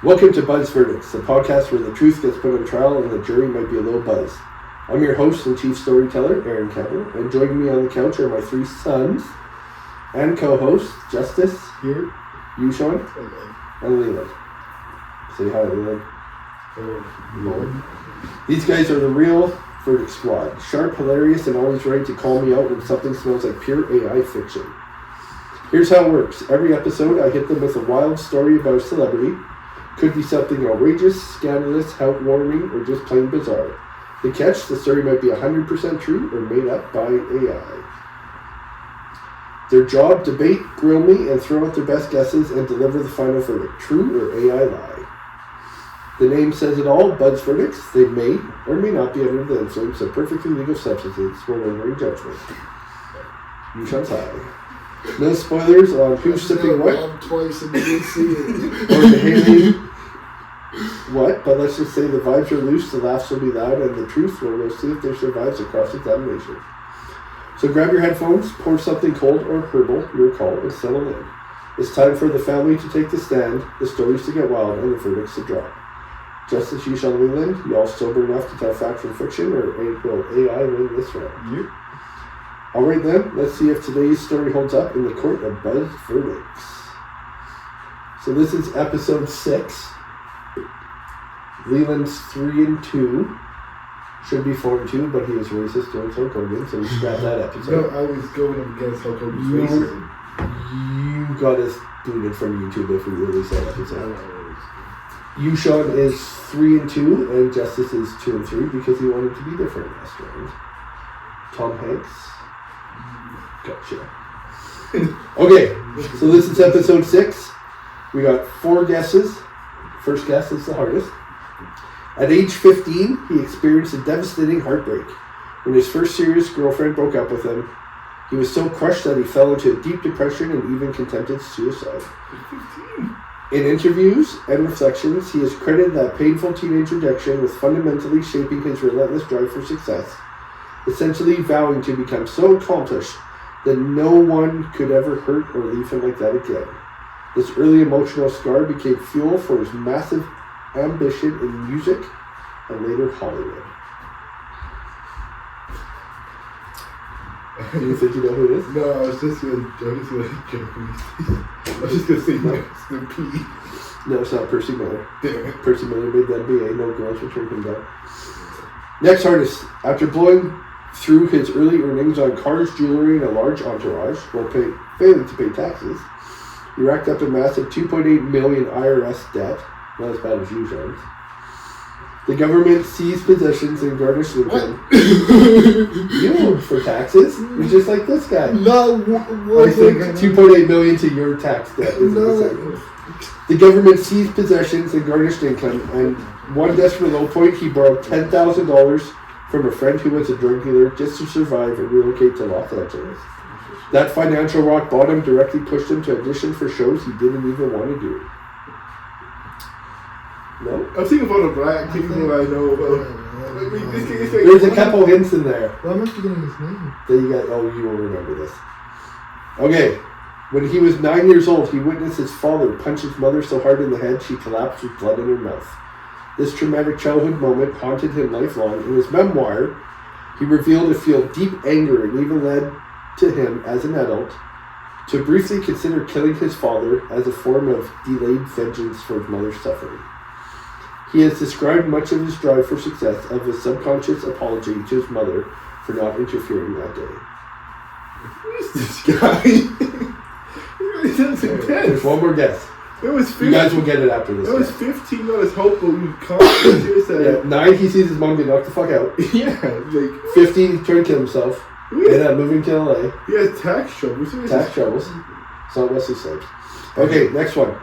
Welcome to Buzz Verdicts, a podcast where the truth gets put on trial and the jury might be a little buzzed. I'm your host and chief storyteller, Aaron Campbell, and joining me on the couch are my three sons and co-hosts, Justice, here, Yushan, and Leland. Say hi, Leland. Hello. These guys are the real Verdict Squad. Sharp, hilarious, and always ready to call me out when something smells like pure AI fiction. Here's how it works. Every episode, I hit them with a wild story about a celebrity. Could be something outrageous, scandalous, heartwarming, or just plain bizarre. The catch, the story might be 100% true or made up by AI. Their job, debate, grill me, and throw out their best guesses and deliver the final verdict. True or AI lie. The name says it all, Buzz Verdicts. They may or may not be under the influence of perfectly legal substances when rendering judgment. You shall tie. No spoilers on who's sipping what. Twice and didn't see it. Or behaving what, but let's just say the vibes are loose, the laughs will be loud, and the truth we'll see if there survives a cross-examination. So grab your headphones, pour something cold or herbal, your call, and settle in. It's time for the family to take the stand, the stories to get wild, and the verdicts to drop. Justice, Yushan, Leland, you all sober enough to tell fact from fiction, or will AI win this round? Yep. Alright then, let's see if today's story holds up in the court of Buzz Verdicts. So this is episode 6. Leland's 3 and 2. Should be 4 and 2, but he was racist doing Hulk Hogan, so we scrapped that episode. No, I was going up against Hulk Hogan's racism. You got us booted from YouTube if we release that episode. Yushan is 3 and 2, and Justice is 2 and 3 because he wanted to be different last round. Tom Hanks. Gotcha. Okay, so this is episode 6. We got 4 guesses. First guess is the hardest. At age 15, he experienced a devastating heartbreak. When his first serious girlfriend broke up with him, he was so crushed that he fell into a deep depression and even attempted suicide. In interviews and reflections, he has credited that painful teenage rejection with fundamentally shaping his relentless drive for success, essentially vowing to become so accomplished that no one could ever hurt or leave him like that again. This early emotional scar became fuel for his massive ambition in music and later Hollywood. Do you think you know who it is? No, I was just going to say Mr. P. No, it's not Percy Miller. Damn it. Percy Miller made the NBA. No girls were turning him down. Next artist. After blowing through his early earnings on cars, jewelry, and a large entourage, while failing to pay taxes, he racked up a massive $2.8 million IRS debt. Not as bad as Yushan's. The government seized possessions and garnished income. You owed for taxes. You're just like this guy. No, I think $2.8 million to your tax debt. No. The government seized possessions and garnished income, and one desperate low point, he borrowed $10,000 from a friend who was a drug dealer just to survive and relocate to Los Angeles. That financial rock bottom directly pushed him to audition for shows he didn't even want to do. No? I'm thinking about a black thing that I know about. There's a couple hints in there. Why am I forgetting his name? That you got. Oh, you will remember this. Okay. When he was 9 years old, he witnessed his father punch his mother so hard in the head she collapsed with blood in her mouth. This traumatic childhood moment haunted him lifelong. In his memoir, he revealed to feel deep anger and even led to him as an adult to briefly consider killing his father as a form of delayed vengeance for his mother's suffering. He has described much of his drive for success as a subconscious apology to his mother for not interfering that day. Who is this guy? That's intense. There's one more guess. It was 15. You guys will get it after this. It was 15 on his hope, but we can't suicide. 9, he sees his mom get knocked the fuck out. Yeah, like 15, he's trying to kill himself. Ended up moving to LA. He has tax troubles. Tax troubles. It's not Wesley Snipes. Okay, next one.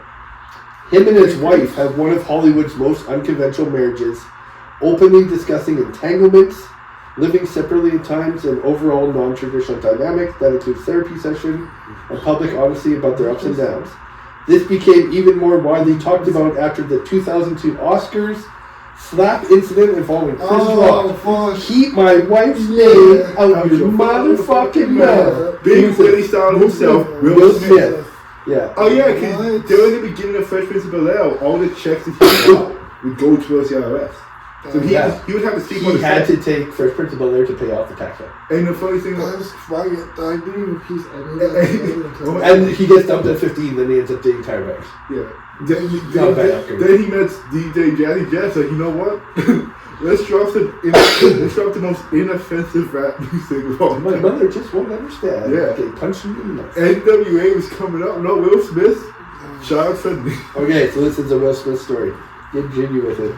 Him and his wife have one of Hollywood's most unconventional marriages, openly discussing entanglements, living separately at times, and overall non-traditional dynamic that includes therapy session and public honesty about their ups and downs. This became even more widely talked about after the 2002 Oscars slap incident involving Chris Rock. Keep my wife's name out your motherfucking mouth. Big Willie style himself, Will Smith. Yeah. Oh yeah, because during the beginning of Fresh Prince of Bel-Air, all the checks that he got would go towards the IRS. So he would have to speak on He the had set. to take Fresh Prince of Bel-Air to pay off the tax bill. And the funny thing I was, was quiet. I didn't even piece. And he gets dumped at 15, then he ends up dating Tyra Banks. yeah. Not a bad upgrade. Then he met DJ Jazzy Jazz. Like, you know what? let's drop the most inoffensive rap music of all My time. mother just won't understand. Yeah. Okay, punch him in the nuts. NWA was coming up. No, Will Smith. Child friendly. Okay, so this is a Will Smith story. Get jiggy with it.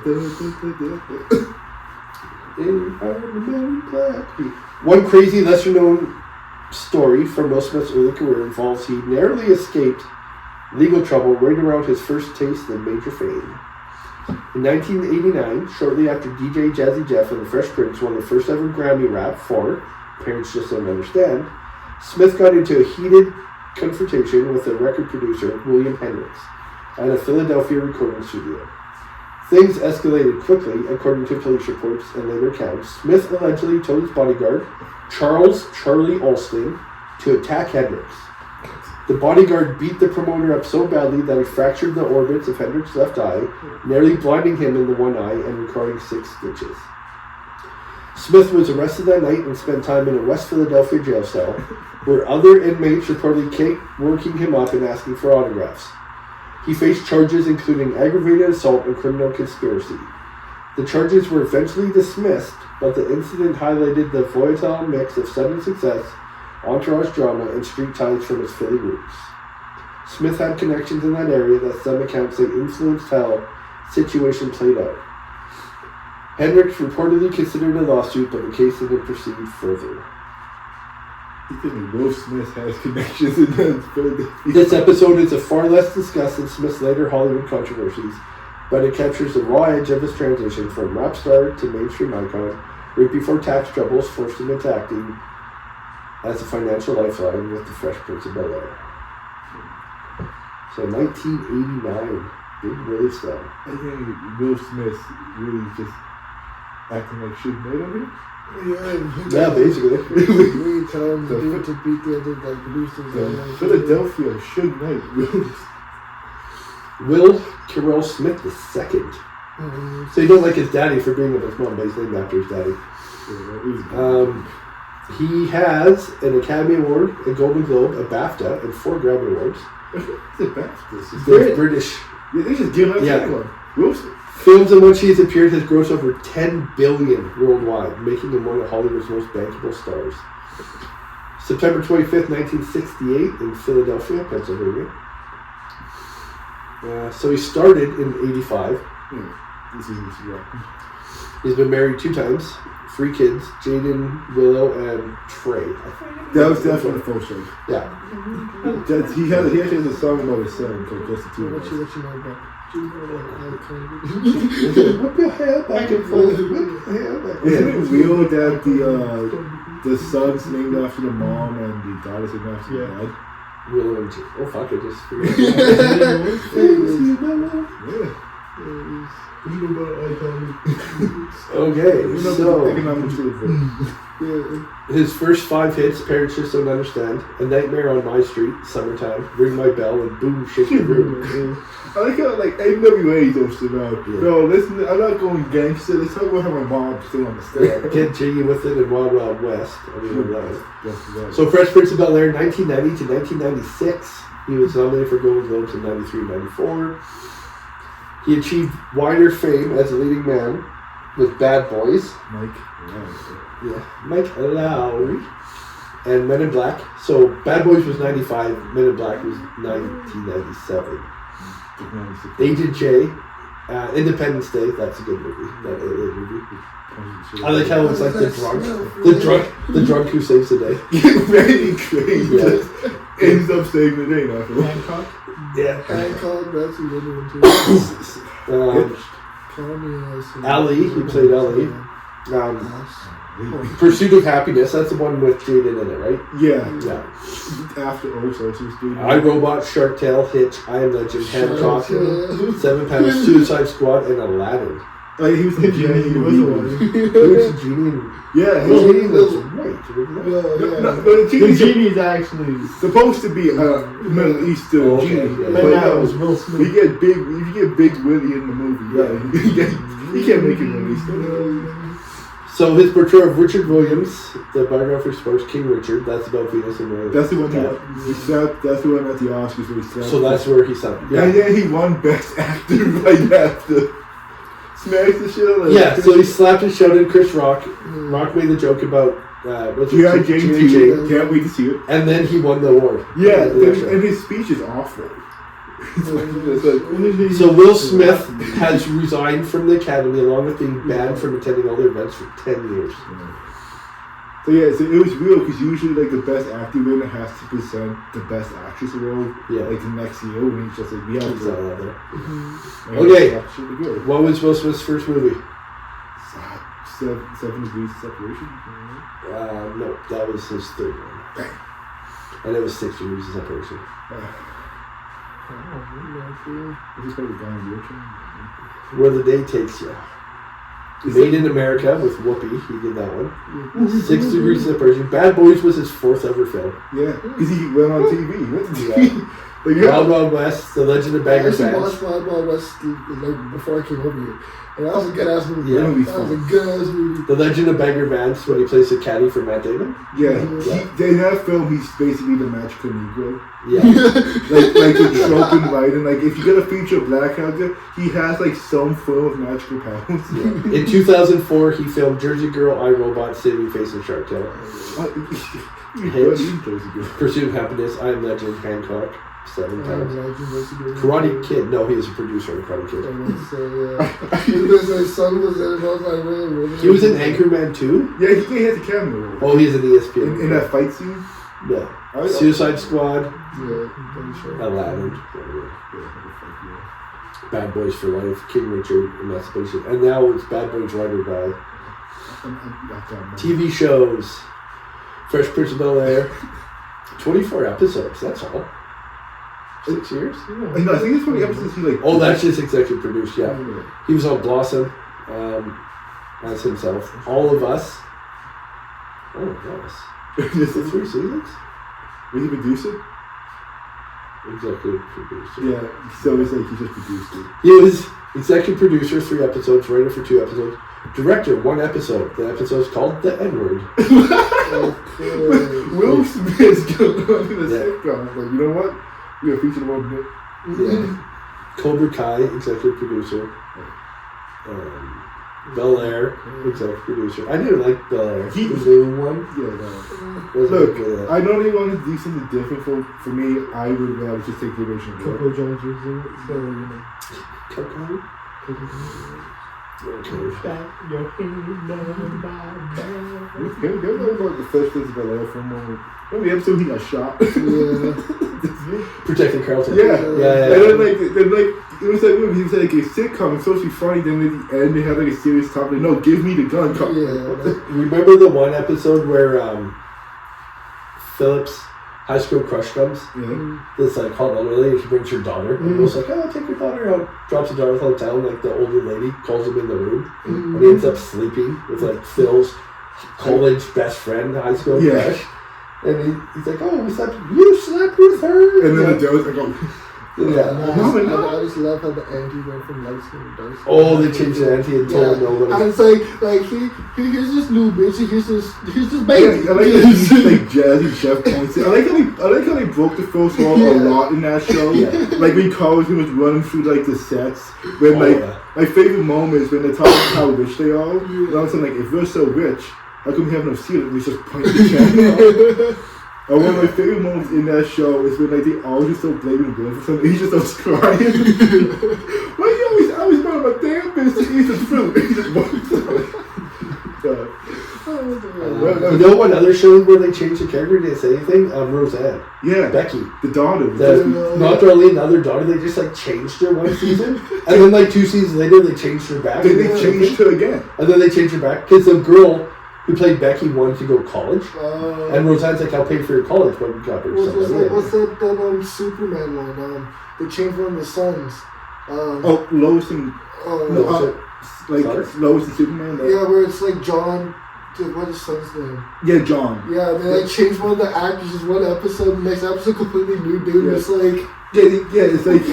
One crazy, lesser-known story from Will Smith's early career involves he narrowly escaped legal trouble right around his first taste of major fame. In 1989, shortly after DJ Jazzy Jeff and the Fresh Prince won their first ever Grammy rap for Parents Just Don't Understand, Smith got into a heated confrontation with the record producer William Hendrix at a Philadelphia recording studio. Things escalated quickly, according to police reports and later accounts. Smith allegedly told his bodyguard, Charles Charlie Alston, to attack Hendrix. The bodyguard beat the promoter up so badly that he fractured the orbits of Hendrix's left eye, nearly blinding him in the one eye and requiring 6 stitches. Smith was arrested that night and spent time in a West Philadelphia jail cell, where other inmates reportedly kept working him up and asking for autographs. He faced charges including aggravated assault and criminal conspiracy. The charges were eventually dismissed, but the incident highlighted the volatile mix of sudden success, entourage drama, and street ties from his Philly roots. Smith had connections in that area that some accounts say influenced how the situation played out. Hendrix reportedly considered a lawsuit, but the case didn't proceed further. You think Will Smith has connections in that? This episode is a far less discussed than Smith's later Hollywood controversies, but it captures the raw edge of his transition from rap star to mainstream icon, right before tax troubles forced him into acting as a financial lifeline with the Fresh Prince of Bel-Air. So 1989, big Willie star. I think Will Smith really just acting like Suge Knight over here. Yeah, basically. We tell him to beat the other like producers. Philadelphia, Suge Knight. Will Carell Smith II. So you don't like his daddy for being with his mom, but he's named after his daddy. He has an Academy Award, a Golden Globe, a BAFTA, and 4 Grammy Awards. What's a BAFTA? He's British. Yeah, they just give him anyone. Will Smith. Films in which he has appeared has grossed over $10 billion worldwide, making him one of Hollywood's most bankable stars. September 25th, 1968, in Philadelphia, Pennsylvania. So he started in 85. He's been married 2 times, 3 kids, Jaden, Willow, and Trey. That was definitely the first show. Yeah. He actually has a song about his son called Just the Two of Us. What you know about? Whip your hair back and forth. Whip your hair back. Isn't it weird that the son's named after the mom and the daughter's named after the dad? Willow and Jaden. Oh fuck! I just figured. Okay, so his first 5 hits, Parents Just Don't Understand, A Nightmare on My Street, Summertime, Ring My Bell, and Boom Shake the Room. I like how like NWA goes around. Yeah. No, listen, I'm not going gangster. Let's talk about how my mom still understands. Get jiggy with it in Wild Wild West. I mean, right. So Fresh Prince of Bel-Air, 1990 to 1996. He was nominated for Golden Globes in 93 and 94. He achieved wider fame as a leading man with Bad Boys. Mike Lowry. And Men in Black. So Bad Boys was 95, Men in Black was 1997. Agent J, Independence Day, that's a good movie. I like how it's like the drunk who saves the day. Very crazy. Yeah. Ends up saving the day now. Hancock? Yeah. Hancock, that's a good one too. Ali, he played Ali. Pursuit of Happiness, that's the one with Jaden in it, right? Yeah. After also, I, Robot, Shark Tale, Hitch, I Am Legend, Hancock, 7 Pounds, Suicide Squad, and Aladdin. Like he was the genie. He was a one. He was a genie. Yeah, The he genie was white. Remember that? no, but the The genie's genie's actually. supposed to be a Middle Eastern Oh, okay, genie. yeah. And But that no, was Will Smith. if you get big Willie in the movie, you can't make it Middle Eastern. So his portrayal of Richard Williams, the biography of sports, King Richard, that's about Venus and Milo. That's the one he slapped. That's the one at the Oscars where he slapped. So that's where he said, yeah. And then he won Best Actor right after. Smashed the shit out of Yeah, so he slapped and shouted Chris Rock. Rock made the joke about G.I. Jane G.I. 2. Can't wait to see it. And then he won the award. Yeah, The and his speech is awful. So Will Smith has resigned from the Academy along with being banned from attending all their events for 10 years. So yeah, so it was real because usually like the best acting winner has to present the best actress award like the next year when he's just like we have It's not to. out there. And Okay. that's really good. What was Will Smith's first movie? 7 Degrees of Separation. No, that was his third one. And it was 6 degrees of separation. I just got a guy in a wheelchair. Where the Day Takes You. Made in America with Whoopi, he did that one. 6 degrees of separation. Bad Boys was his fourth ever film. Yeah, because he went on TV. He went to Yeah. TV. Like, yeah. Wild Wild West, The Legend of I Bagger actually Vance. watched Wild Wild West like before I came over here, and that was a good ass movie. Yeah. That was a good ass movie. The Legend of Bagger Vance, when he plays the caddy for Matt Damon. Yeah, Yeah. in that film, he's basically the magical Negro. Yeah. Like the trope and writing. Like, if you get a feature of black character, he has like some form of magical powers. Yeah. In 2004, he filmed Jersey Girl, I, Robot, Saving Face, and Shark Tale. Pursuit of Happiness, I Am Legend, Hancock, 7 times. Karate Kid, no, he was a producer on Karate Kid. His son was in it. I was like, wait. He was in Anchorman 2? Yeah, he has a camera. Oh, he's in ESPN. In that fight scene? Yeah. Suicide Squad, Yeah, I'm sure. Aladdin, Bad Boys for Life, King Richard, Emancipation, and now it's Bad Boys Ride or Die. TV shows, Fresh Prince of Bel-Air, 24 episodes, that's all. 6 years? No, I think it's funny episodes he like. Oh, that's just executive produced, yeah. He was on Blossom, as himself. All of Us. Oh, nice. Just The 3 seasons? Was he producer? Executive producer. Yeah, so it's like he just produced it. He was executive producer, 3 episodes, writer for 2 episodes, director, 1 episode. The episode's called The N-Word. Will Smith's going on in a Yeah. sitcom. Like, you know what? We're gonna feature one bit. Yeah. Cobra Kai, executive producer. Bel Air, executive producer. I didn't like Bel Air. He- The new one. Yeah, no. Wasn't Look, good at that. I know they want to do something different for me. I would rather just take the original. Coco Jones was in it, so you know. Coco? Okay. Can we go about the first Prince of Bel-Air for a moment? Remember the episode he got shot? Yeah. Protecting Carlton. Yeah. Yeah. And then it was like he was like a sitcom. It's supposed to be funny. Then at the end they had like a serious topic. No, give me the gun. Yeah. Remember the one episode where Philip's high school crush comes? Yeah. This like hot older lady, she brings her daughter. And Will's like, oh, take your daughter out. Drops the daughter at the hotel, and like the older lady calls him in the room. And he ends up sleeping with like Phil's college best friend, high school crush. And he's like, oh, you slept with her? And then the dad was like, oh. Yeah. I just love how the Andy went from light skin to dark skin. Oh, they changed the ante and told him nobody. And it's like here's this new bitch, and here's this baby. I like how he's like jazzy chef points. I like how they broke the first wall a lot in that show. Yeah. Like when Carlton was running through like the sets. When my favorite moment is when they're talking about how rich they are. And I was like, if we're so rich, how come we have no ceiling? We just point the camera out. And one of my favorite moments in that show is when like they all just start blaming Will for something. He just starts crying. Why you always mind my damn business? Eat the fruit. He just walks You know what other show where they changed the character didn't say anything? Roseanne. Yeah. Becky. The daughter. Not Darlene, the other daughter, they just like changed her one season. And then like 2 seasons later they changed her back. Then they changed her again. And then they changed her back. Because the girl who played Becky wanted to go to college. And Roseanne's like, I'll pay for your college, but we got her somebody. What's that Superman one? They changed one of the sons. Lois and... like Sorry? Lois and Superman. Yeah, where it's like John. What is his son's name? Yeah, John. Yeah, they like changed one of the actors just one episode, the next episode completely new dude. Yeah. It's like It's like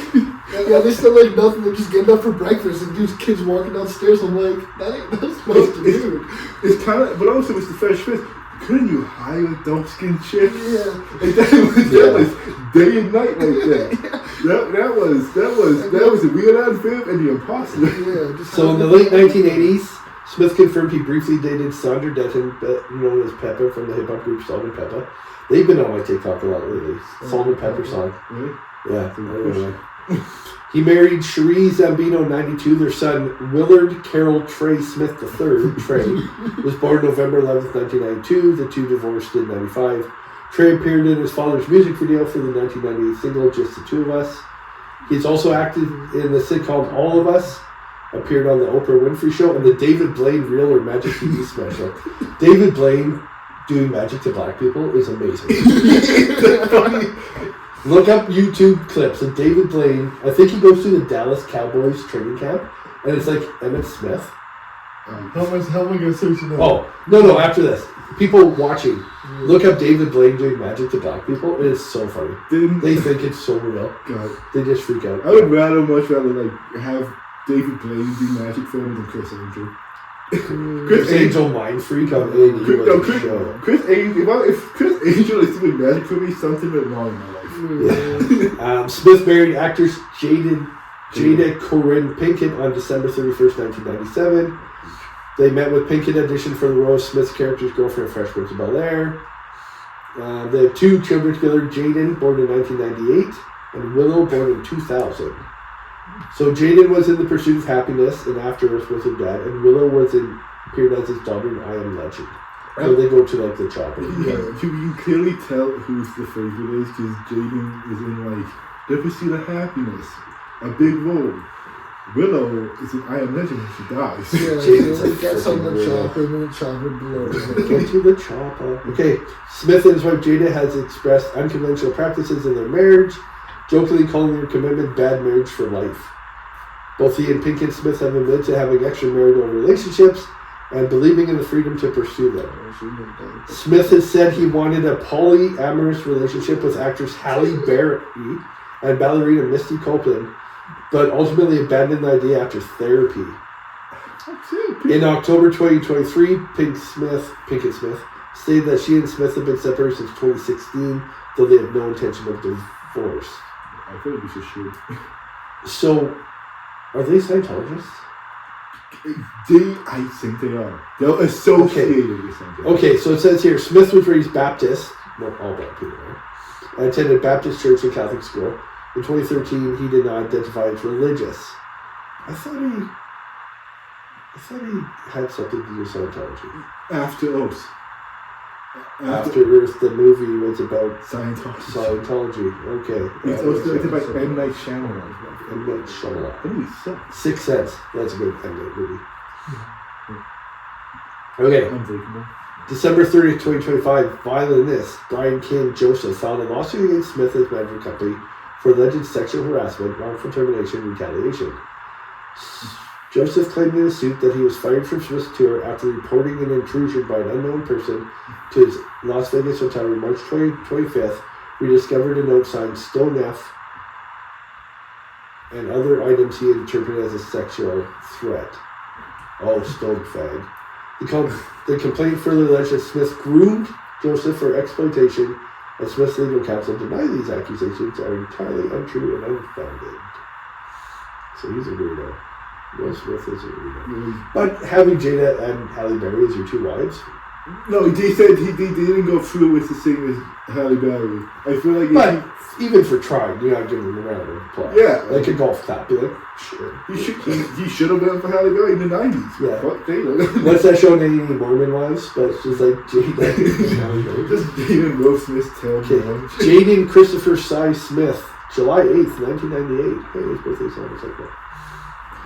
yeah, they still like nothing. They're just getting up for breakfast and dude's kids walking downstairs. I'm like, that ain't not supposed to do. it's kind of, but also it's the Fresh Prince. Couldn't you hire a dark-skinned chick? Yeah. Like that was day and night like that. That was a weird-ass film and the imposter. Yeah. Just So in the late 1980s, Smith confirmed he briefly dated Sandra Denton, known as Peppa from the hip-hop group Salt and Peppa. They've been on my TikTok a lot lately. Salt and Pepper song. Really? Yeah. Anyway. He married Cherie Zambino, 92. Their son, Willard Carroll Trey Smith III, Trey, was born November 11th, 1992. The two divorced in 95. Trey appeared in his father's music video for the 1998 single, Just the Two of Us. He's also acted in the sitcom All of Us, appeared on the Oprah Winfrey Show, and the David Blaine Real or Magic TV special. David Blaine doing magic to black people is amazing. Look up YouTube clips of David Blaine. I think he goes to the Dallas Cowboys training camp, and it's like Emmett Smith. how am I gonna search it up? Oh, no, after this. People watching, look up David Blaine doing magic to black people. It is so funny. They think it's so real. God. They just freak out. I would much rather like have David Blaine do magic for me than Chris Angel. Chris Angel Mind Freak on A&E was a show. Chris Angel. If Chris Angel is doing magic for me, something went wrong in my life. Yeah. Smith married actress Jada Corinne Pinkett on December 31st, 1997. They met with Pinkett auditioned for the role of Smith's character's girlfriend, Fresh Prince of Bel-Air. They have two children together, Jaden, born in 1998, and Willow, born in 2000. So Jaden was in The Pursuit of Happiness and After Earth with her dad, and Willow appeared as his daughter in I Am Legend. So they go to like the chopper. You can clearly tell who's the favorite is because Jaden is in like The Pursuit of Happiness, a big role. Willow is in I Am Legend and she dies. Yeah, Jaden's he like gets on the freaking chopper and then the chopper blows. Get to the chopper. Okay, Smith and his wife Jada has expressed unconventional practices in their marriage, jokingly calling their commitment bad marriage for life. Both he and Pinkett Smith have admitted to having extramarital relationships and believing in the freedom to pursue them. Smith has said he wanted a polyamorous relationship with actress Halle Berry and ballerina Misty Copeland, but ultimately abandoned the idea after therapy. In October 2023, Pinkett Smith stated that she and Smith have been separated since 2016, though they have no intention of divorce. I feel like we should shoot. So, are they Scientologists? I think they are. They're associated with something. Okay, so it says here, Smith was raised Baptist, not all black people are, and attended Baptist church and Catholic school. In 2013, he did not identify as religious. I thought he had something to do with Scientology. After Oath. After Earth, the movie was about Scientology. Okay. It's also directed by M. Night Shyamalan. M. Night Shyamalan. That movie sucks. Sixth Sense. That's a good M. Night movie. Okay. Unbreakable. December 30th, 2025, violinist Brian King Joseph filed a lawsuit against Smith and his management company for alleged sexual harassment, wrongful termination, and retaliation. Joseph claimed in a suit that he was fired from Smith's tour after reporting an intrusion by an unknown person to his Las Vegas hotel on March 25th. We discovered a note signed Stone F and other items he interpreted as a sexual threat. Oh, Stone Fag. The complaint further alleged that Smith groomed Joseph for exploitation, and Smith's legal counsel denied these accusations are entirely untrue and unfounded. So he's a weirdo. Will Smith is a weirdo. But having Jada and Halle Berry as your two wives? No, they said he didn't go through with the thing with Halle Berry. I feel like... But even for trying, you're not giving him a round of applause. Yeah. Like a golf clap. Be like, sure. He should have gone for Halle Berry in the 90s. Yeah. Fuck Jada. What's that show, Any Mormon Wives? But it's just like Jada and Halle Berry. Just Jaden Will Smith's tail. Okay. Jaden Christopher Cy Smith, July 8th, 1998. Hey, his birthday song is like that.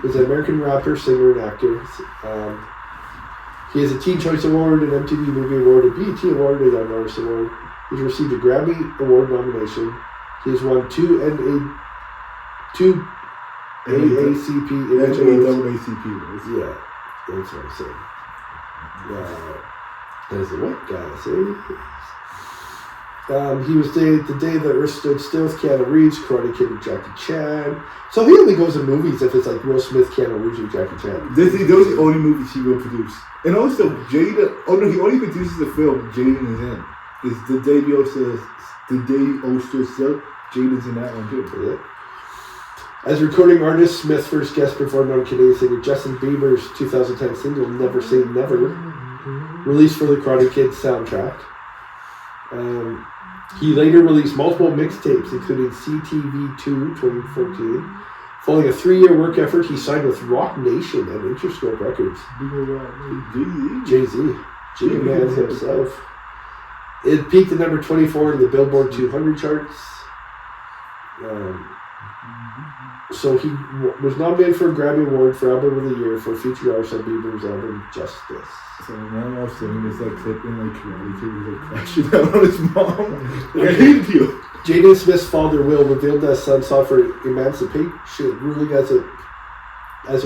He's an American rapper, singer, and actor. He has a Teen Choice Award, an MTV Movie Award, a BET Award, a Young Artist Award. He's received a Grammy Award nomination. He has won two AACP. That's what AACP was. Yeah, that's what I'm saying. As the what guy say? He was the day the Earth stood still with Keanu Reeves, Karate Kid with Jackie Chan. So he only goes to movies if it's like Will Smith, Keanu Reeves, or Jackie Chan. Those are the only movies he will produce. And also, Jada. Oh no, he only produces the film Jaden is in. Is the day stood still. Jaden's in that one too. Yeah. As recording artist, Smith first guest performed on Canadian singer Justin Bieber's 2010 single "Never Say Never," released for the Karate Kid soundtrack. He later released multiple mixtapes, including CTV2 2014. Following a 3-year work effort, he signed with Rock Nation and Interscope Records. Jay-Z. J-Man himself. It peaked at number 24 in the Billboard 200 charts. So he was nominated for a Grammy Award for Album of the Year for featured artist on Bieber's album Justice. So now I'm seeing this like clip in like Karate Kid was like crashing out on his mom. Like, I hated you. Jaden Smith's father Will revealed that his son sought for emancipation ruling as a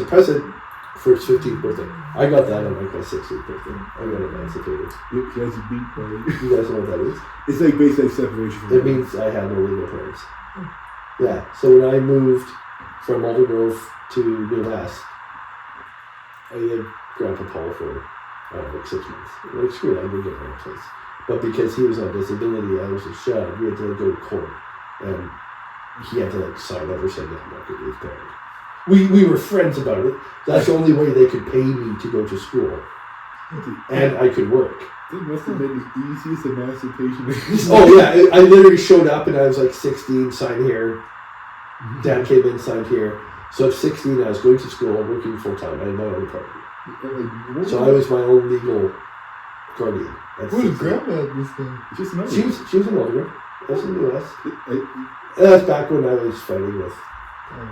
present for his 15th birthday. I got that on like my 16th birthday. I got emancipated. You guys are beat, buddy. You guys know what that is? It's like basically separation from it means I had no legal parents. Yeah, so when I moved from Alder Grove to New West, I had Grandpa Paul for like 6 months. Like, screw it, I would get my own place. But because he was on disability, I was a child, we had to like, go to court. And he had to like sign over saying that I'm not going to be his parent. We were friends about it. That's the only way they could pay me to go to school. And I could work. That must have been the easiest emancipation. Oh yeah, I literally showed up and I was like 16, signed here. Dad came in, signed here. So at 16, I was going to school, working full time. I had my own apartment. So I was my own legal guardian. Who's grandma at this thing? Just know. She was an older. That's in the US. That's back when I was fighting with.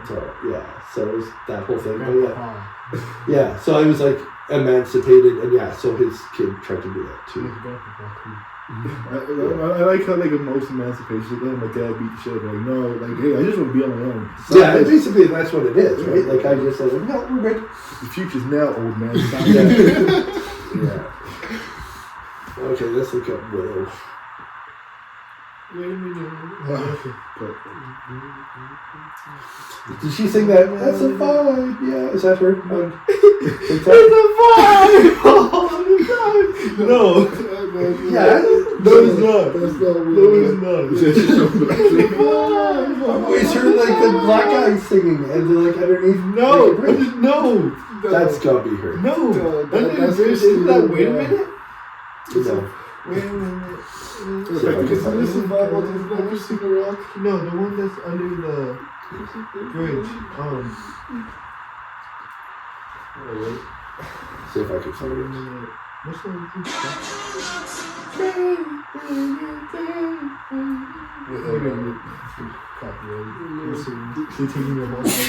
So yeah, so it was that whole thing. But yeah, so I was like emancipated, and yeah, so his kid tried to do that too. I like how like most emancipation, like, oh, my dad beat the shit out of me. Like, no, like, hey, I just want to be on my own. So yeah, basically that's what it is, right? Like I just said, no, we're good. The future's now, old man. Yeah. Okay, let's look up Willow. Wait a minute. Did she sing that? That's a vibe. Yeah, is that her? It's a vibe all the time. No. Yeah. No, it's not. That's not real. No, it's not. It's a vibe. I've always heard like the black guys singing and they're like underneath. No, no. That's gotta be her. No. Isn't that wait a minute? No. Wait a minute. Because this is Bible, this is never seen a rock. No, the one that's under the bridge. See if I can find it. What's the one? She's taking your whole house.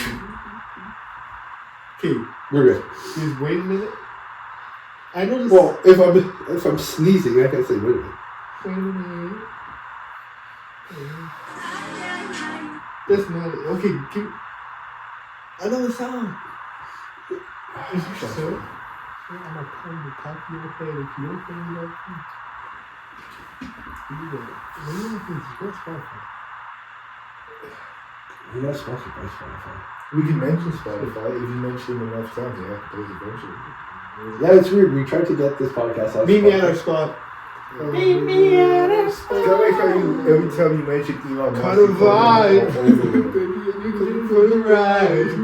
Okay. We're good. Please wait a minute. I know this. Well, if I'm sneezing, I can say wait a minute. Wait a minute. That's not it. Okay, I know the song. Is you sure? I'm gonna put the top of your head if you don't think you know. What's Spotify? We're not sponsored by Spotify. We can mention Spotify if you mention it enough times. Yeah, those eventually. Yeah, it's weird. We tried to get this podcast on Meet me at our spot. Meet me at our spot. I like how you, every time you mention Elon Musk, Kind of vibe. Baby, you can for the ride.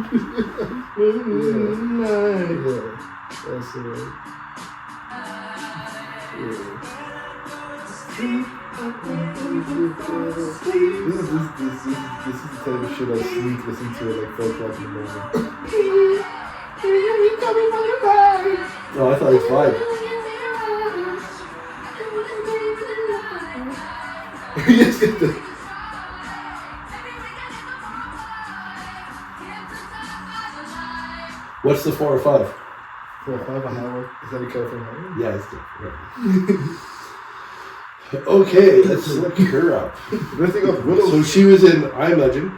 Yeah, that's it. This is the type of shit I sneak listen to at like 4 o'clock in the morning. No, I thought it was fine. Yes, it does. What's the 4 or 5? 4 or 5 an hour. Is that a California highway? Yeah, it's different. Okay, let's look her up. Let's think of Willow. So she was in I Legend.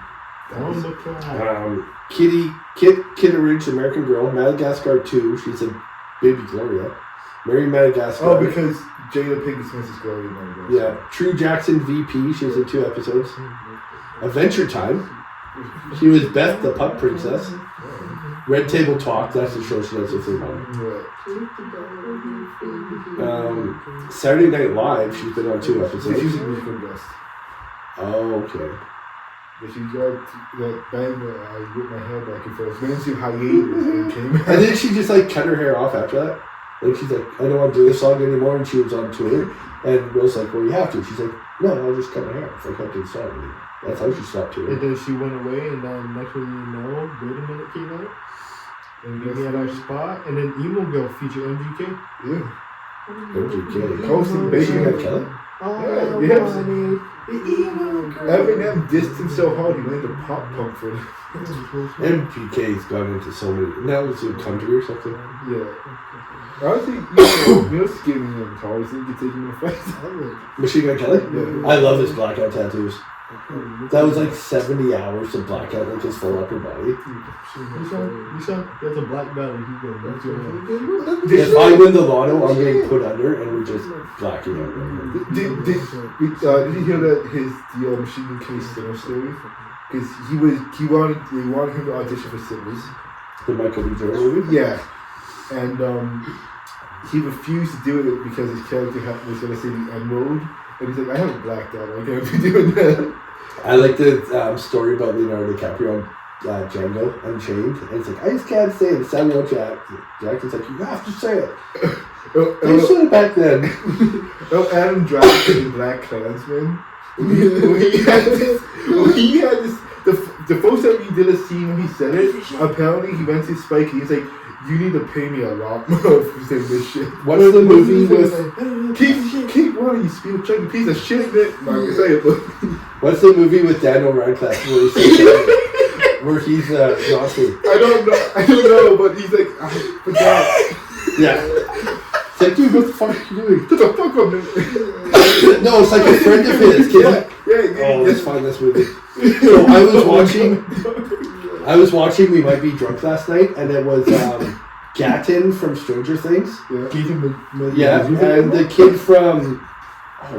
Kid Ridge, American Girl, Madagascar 2. She's a baby Gloria. Mary Madagascar. Oh, because Jada Pinkett Smith is Gloria Madagascar. Yeah. True Jackson VP. She's in 2 episodes. Adventure Time. She was Beth the Pup Princess. Red Table Talk. That's the show she does with her mom. Saturday Night Live. She's been on 2 episodes. She's a musical guest. Oh, okay. But she got that bang where I whipped my hair back and forth. Went into hiatus and came back. And then she just like cut her hair off after that. Like she's like, I don't want to do this song anymore. And she was on tour. And Will's like, well, you have to. She's like, no, I'll just cut my hair if I can't do the song anymore. That's how she stopped touring. And then she went away, and then next thing you know, Wait a Minute came out. And we had our spot. And then Emo Girl featured MGK. Yeah. MGK. Hosting Machine Gun Kelly? Eminem dissed him so hard he went into pop punk for it. MGK's gone into so many. Now it's in country or something. Yeah. I don't think, you know, skinny and guitars, you can take him in a fight. Machine Gun Kelly? Yeah. I love his blackout tattoos. That was like 70 hours of blackout, like his full upper body. You saw? That's a black belt. If I win the lotto, I'm getting put under and we're just blacking out. Did you hear that the Machine Gun Kelly Singer story? Because they wanted him to audition for Sinners. The Michael B. Jordan movie? Yeah. And he refused to do it because his character was going to say the N-word. And he's like, I haven't blacked out. I can't be doing that. I like the story about Leonardo DiCaprio on Django Unchained. And it's like, I just can't say it. Samuel Jackson's like, you have to say it. They said it back then. Adam Driver in Black Klansman. He had this. The first time he did a scene when he said it, apparently he went to Spike and he's like, you need to pay me a lot more for saying this shit. What's the movie with... Keep wanting you speed up, chugging piece of shit, man. I'm not gonna say it, but... What's the movie with Daniel Radcliffe where he's Nazi? I don't know, but he's like, I forgot. Yeah. It's like, dude, what the fuck are you doing? What the fuck up, man? No, it's like a friend of his. Yeah. Oh, let's find this movie. So I was watching We Might Be Drunk last night, and it was Gatton from Stranger Things. Yeah. And the kid from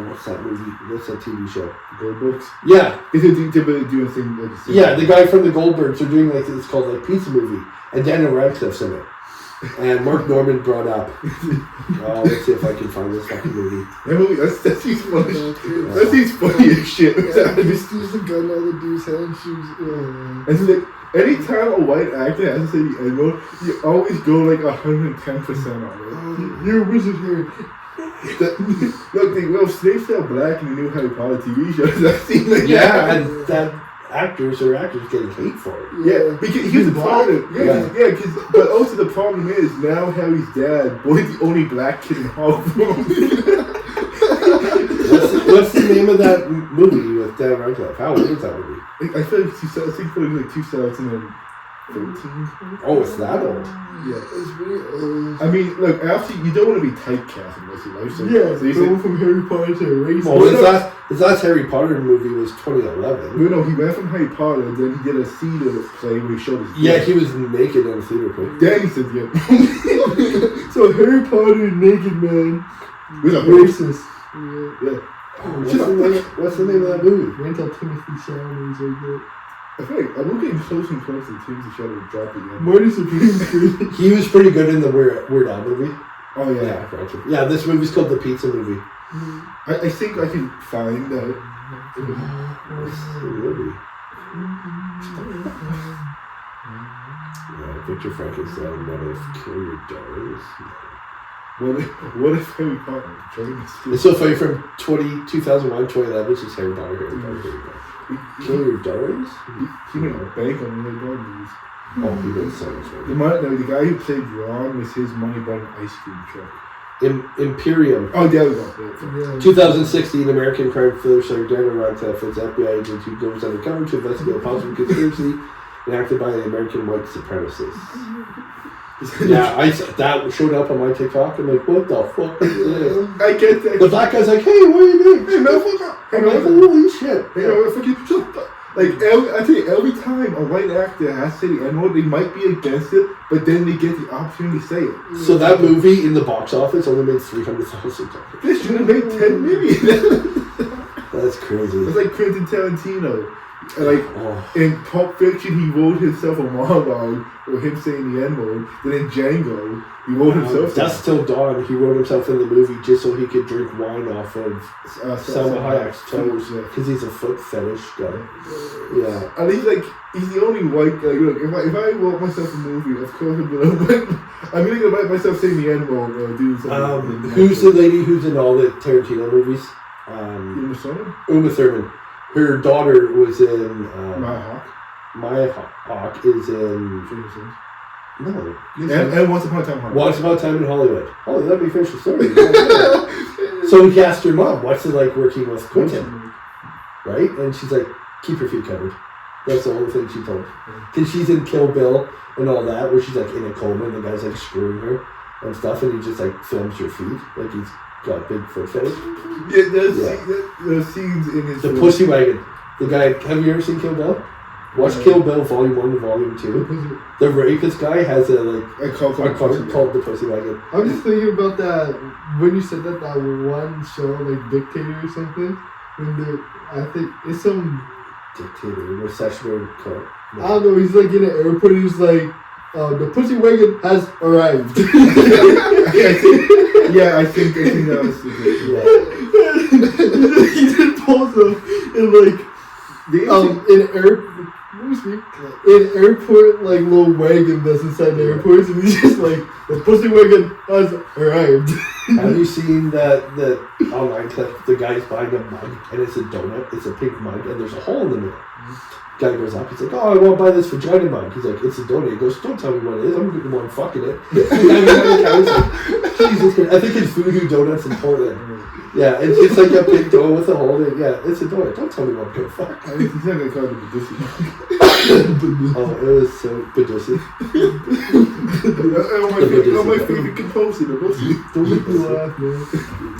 what's that movie? What's that TV show? Goldbergs. Yeah. Is it doing a thing like the Yeah, the guy from the Goldbergs are doing like it's called like Pizza Movie, and Daniel Radcliffe's in it. And Mark Norman brought up. Let's see if I can find this fucking movie. That seems funny. That seems funny as shit. Just use the gun on the dude's head and shoots. And so like, anytime a white actor has to say the N-word, you always go like 110% on it. You're a wizard here. Look, Snape's now black in the new Harry Potter TV show. Does that seem like and that actors getting hate for it. Yeah, because here's the problem. But also the problem is now Harry's dad, boy's the only black kid in Hogwarts. What's the name of that movie with Dan Radcliffe? How old is that movie? I feel like 2013. Oh, it's that old. Yeah, it's really old. I mean, look, after you don't want to be typecast in most of your life. So going from Harry Potter to Erased. Oh, his last Harry Potter movie was 2011. No, he went from Harry Potter, and then he did a theater play where he showed his. Yeah, he was naked in a theater play. Then he said, "Yeah." So Harry Potter, naked man, with a racist. Yeah. What's the name of that movie? Wait until Timothy Chalamet is like that. I feel like I'm getting close and close to Timothy Chalamet dropping in. Murder Supreme Creed. He was pretty good in the Weird Al movie. Oh yeah. Yeah, this movie's called The Pizza Movie. I think I can find that. What's the movie? Victor Frankenstein, What If, Kill Your Darlings. What if Harry Potter? It's so funny from 2001, 2011, it's just Harry Potter. Kill Your Darlings? He went bank on Harry Potter movies. Oh, he did so much. The guy who played Ron was his money bought an ice cream truck. Imperium. Oh, there we go. Yeah. 2016 American crime thriller starring Daniel Radcliffe as FBI agent who goes undercover to investigate a possible conspiracy enacted by the American white supremacists. Yeah, that showed up on my TikTok. I'm like, what the fuck is this? I get that. The black guy's like, hey, what are you doing? Hey, man, fuck up. I'm like, holy shit. Hey, man, fuck you. Like, I tell you, every time a white actor has to say the N-word, they might be against it, but then they get the opportunity to say it. So that movie in the box office only made $300,000. This should have made $10 million. That's crazy. It's like Quentin Tarantino. Like, in Pulp Fiction, he wrote himself a monologue with him saying the N-word. Then in Django, he wrote himself. Dusk Till Dawn, he wrote himself in the movie just so he could drink wine off of Salma Hayek's toes because he's a foot fetish guy. Yeah. And he's the only white guy. Look, if I wrote myself a movie, of course I'm gonna write myself saying the N-word or doing something. Who's the lady who's in all the Tarantino movies? Uma Thurman. Her daughter was in Maya Hawke is in No. And Once Upon a Time in Hollywood. Once Upon a Time in Hollywood. Oh, let me finish the story. So he asked her mom, what's it like working with Quentin? Right? And she's like, keep your feet covered. That's the only thing she told me. Because she's in Kill Bill and all that, where she's like in a coma and the guy's like screwing her and stuff, and he just like films your feet. Like he's got big foot fetish. Yeah, there's scenes in his... The Pussy Wagon. The guy, have you ever seen Kill Bill? Watch Kill Bill Volume 1 and Volume 2. The rapist guy has a cult called The Pussy Wagon. I'm just thinking about that, when you said that one show, like Dictator or something, when I think it's some... Dictator, recessionary cult. No. I don't know, he's like in an airport, he's like, the Pussy Wagon has arrived. I think that was the He did pause up in like in airport like little wagon that's inside the airport, and he's just like, the Pussy Wagon has arrived. Have you seen that online clip? The guy's buying a mug and it's a donut, it's a pink mug, and there's a hole in the middle. Guy goes up, he's like, oh, I won't buy this vagina mug. He's like, it's a donut. He goes, don't tell me what it is, I'm the one fucking it. Jesus Christ. I think it's Voodoo Donuts in Portland. Yeah, it's like a big donut with a hole in it. Yeah, it's a donut. Don't tell me what to fuck. He's not going to call it a Badussi. Oh, it was so Badussi. My favorite composer, the Badussi. Don't make me laugh, man.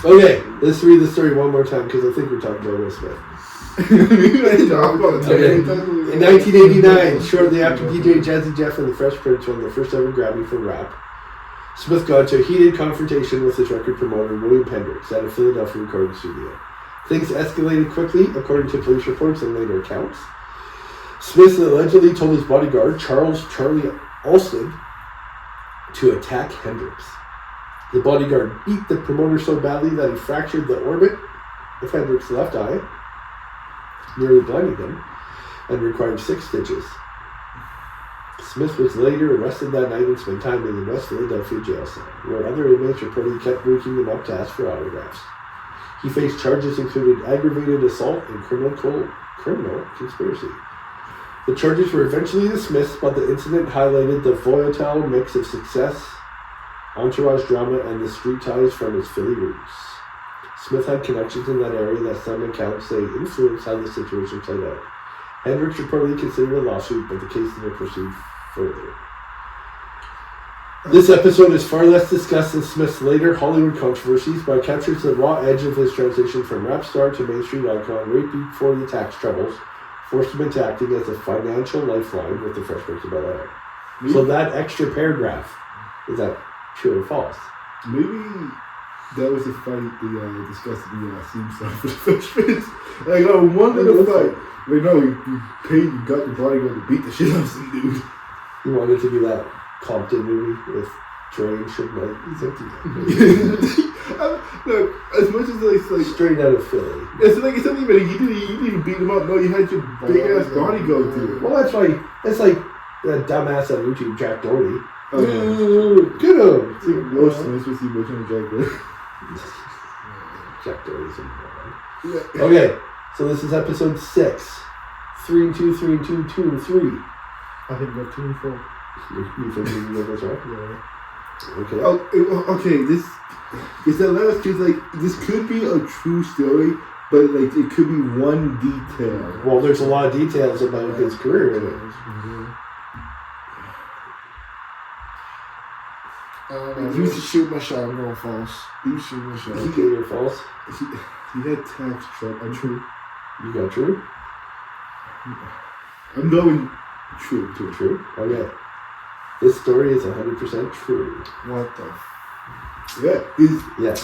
Okay, let's read the story one more time because I think we're talking about Will Smith. In 1989, shortly after DJ Jazzy Jeff and the Fresh Prince won their first ever Grammy for rap, Smith got into a heated confrontation with his record promoter William Hendrix at a Philadelphia recording studio. Things escalated quickly, according to police reports and later accounts. Smith allegedly told his bodyguard, Charlie Alston, to attack Hendrix. The bodyguard beat the promoter so badly that he fractured the orbit of Hendrix's left eye, nearly blinding him, and required 6 stitches. Smith was later arrested that night and spent time in the West Philadelphia jail cell, where other inmates reportedly kept waking him up to ask for autographs. He faced charges including aggravated assault and criminal conspiracy. The charges were eventually dismissed, but the incident highlighted the volatile mix of success, entourage drama, and the street ties from his Philly roots. Smith had connections in that area that some accounts say influenced how the situation played out. Hendrix reportedly considered a lawsuit, but the case didn't proceed further. This episode is far less discussed than Smith's later Hollywood controversies, but captures the raw edge of his transition from rap star to Main Street icon right before the tax troubles forced him into acting as a financial lifeline with the Fresh Prince of Bel-Air. So that extra paragraph, is that true or false? Maybe that was the fight they discussed in the theme song for the Fresh Prince. Like, one little fight. Like, no, you got your bodyguard to beat the shit out of some dude. You wanted to do that Compton movie with Trey and Suge Knight. Look, as much as it's like straight out of Philly. It's like, it's something about it. You didn't even beat him up. No, you had your big ass bodyguard to it. Well, that's like that dumbass on YouTube, Jack Doherty. Get him! Will Smith was the original Jack Doherty. Jack Doherty's a moron. Yeah. Okay, so this is episode 6. 3 and 2, 3 and 2, 2 and 3. I think we're 2 and 4. You think you know that's right? Yeah. Okay. Okay, this is that last case, like, this could be a true story, but like it could be one detail. Well, there's a lot of details about his career in it. You should shoot my shot. I'm going false. You shoot my shot. You get your false. He had tax trouble. True. You got true. I'm going true to it. True? Okay. This story is 100% true. What the? Yeah. He's, Yeah.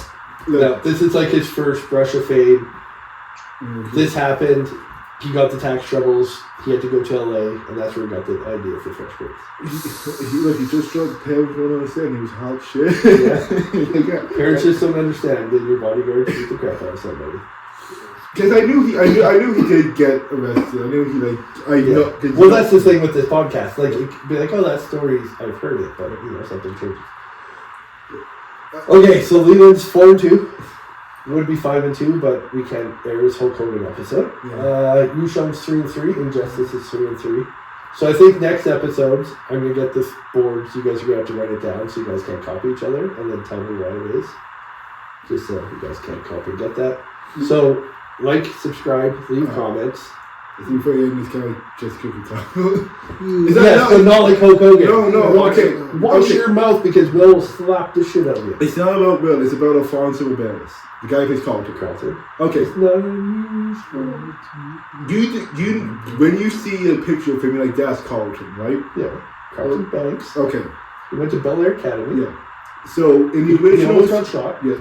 look, No, this is like his first brush of fame. This happened. He got the tax troubles. He had to go to LA, and that's where he got the idea for Fresh Prince. he just dropped parents don't understand. He was hot shit. Yeah. Parents just don't understand that your bodyguard beat the crap out of somebody. Because I knew he did get arrested. I knew he know. Well, that's the thing with this podcast. Like, it could be like, oh, that story's, I've heard it, but something changes. Okay, so Leland's 4-2. Would be 5-2, but we can't air his Hulk Hogan episode. Yeah. Yushang's 3-3, Injustice is 3-3. So I think next episodes, I'm gonna get this board, so you guys are gonna have to write it down, so you guys can't copy each other, and then tell me what it is. Just so you guys can't copy and get that. So, like, subscribe, leave comments. Is he afraid this guy just cookie talk? Yes, but not like Hulk Hogan. No, okay. Watch your mouth, because Will slap the shit out of you. It's not about Will, it's about Alfonso Riberas. The guy who plays Carlton. Okay. When you see a picture of him, you're like, that's Carlton, right? Yeah. Carlton Banks. Okay. He went to Bel Air Academy. Yeah. So, in the original... He almost got shot. Yeah.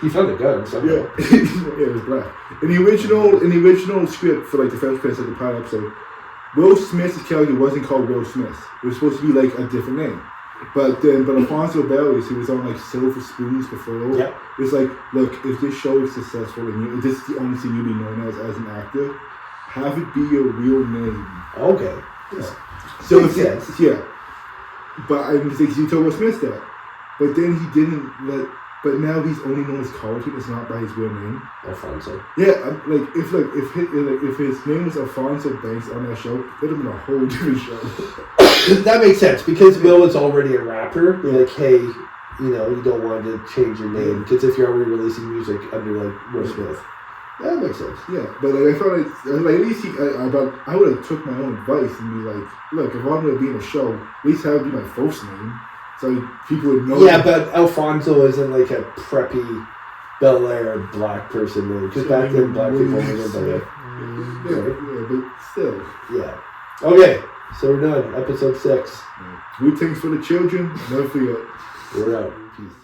He found a gun somehow. Yeah. Yeah, it was black. In the original script for, like, the Fresh Prince of the pilot episode, Will Smith's character wasn't called Will Smith. It was supposed to be, like, a different name. But Alfonso Riberas, who was on like Silver Spoons before, it's like, look, if this show is successful and if this is the only thing you'll be known as an actor, have it be your real name. Okay. Yeah. So it's, yeah. But I'm thinking he told Will Smith that. But then he didn't let. But now he's only known as Carlton. It's not by his real name. Alfonso. Yeah, if his name was Alfonso Banks on that show, it'd have been a whole different show. That makes sense because Will is already a rapper. You're like, hey, you don't want to change your name because if you're already releasing music under like Will Smith, that makes sense. Yeah, but like I felt like at least I would have took my own advice and be like, look, if I'm gonna be in a show, at least have it be my first name. So people would know. Yeah, but Alfonso isn't like a preppy Bel Air black person name. Because back then, black people were in Bel Air. Yeah, but still. Yeah. Okay, so we're done. Episode 6. Wu-Tang's for the children. Never forget. We're out. Peace.